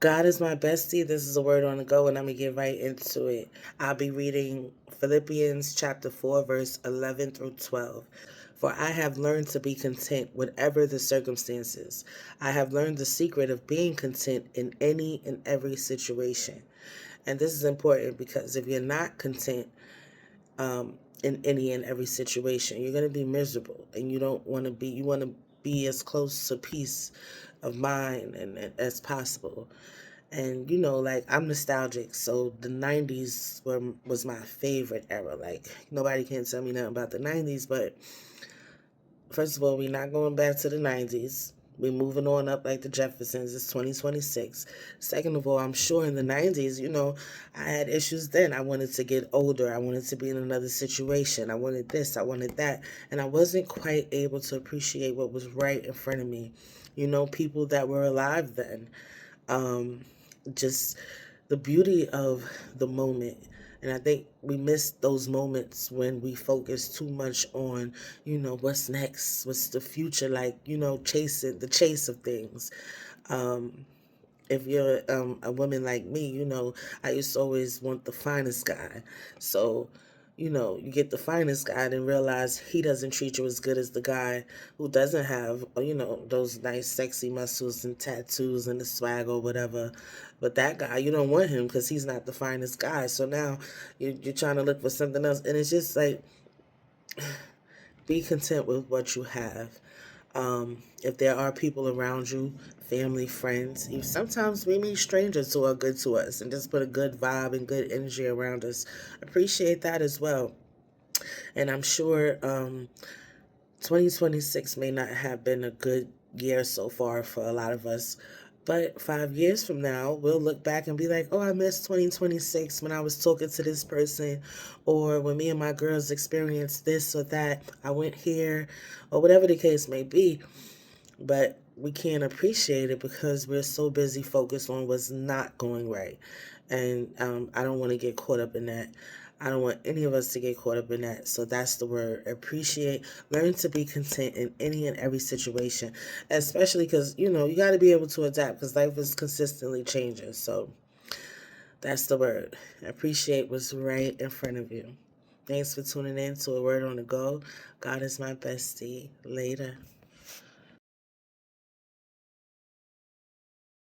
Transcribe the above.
God is my bestie. This is a word on the go, and I'm going to get right into it. I'll be reading Philippians chapter 4, verse 11 through 12. For I have learned to be content, whatever the circumstances. I have learned the secret of being content in any and every situation. And this is important because if you're not content in any and every situation, you're going to be miserable, and you don't want to be. You want to be as close to peace of mind and as possible. And like, I'm nostalgic, so the 90s was my favorite era. Like, nobody can tell me nothing about the 90s, but first of all, we're not going back to the 90s. We're moving on up like the Jeffersons. It's 2026. Second of all, I'm sure in the 90s, I had issues then. I wanted to get older. I wanted to be in another situation. I wanted this. I wanted that. And I wasn't quite able to appreciate what was right in front of me. People that were alive then. Just the beauty of the moment. And I think we miss those moments when we focus too much on, what's next, what's the future like, chasing the chase of things. If you're a woman like me, I used to always want the finest guy. So, you get the finest guy and realize he doesn't treat you as good as the guy who doesn't have, those nice, sexy muscles and tattoos and the swag or whatever. But that guy, you don't want him because he's not the finest guy. So now you're trying to look for something else. And it's just like, be content with what you have. If there are people around you, family, friends, sometimes we meet strangers who are good to us and just put a good vibe and good energy around us. Appreciate that as well. And I'm sure 2026 may not have been a good year so far for a lot of us. But 5 years from now, we'll look back and be like, oh, I missed 2026 when I was talking to this person, or when me and my girls experienced this or that. I went here, or whatever the case may be. But we can't appreciate it because we're so busy focused on what's not going right. And I don't want to get caught up in that. I don't want any of us to get caught up in that. So that's the word. Appreciate. Learn to be content in any and every situation, especially because, you got to be able to adapt because life is consistently changing. So that's the word. Appreciate what's right in front of you. Thanks for tuning in to A Word on the Go. God is my bestie. Later.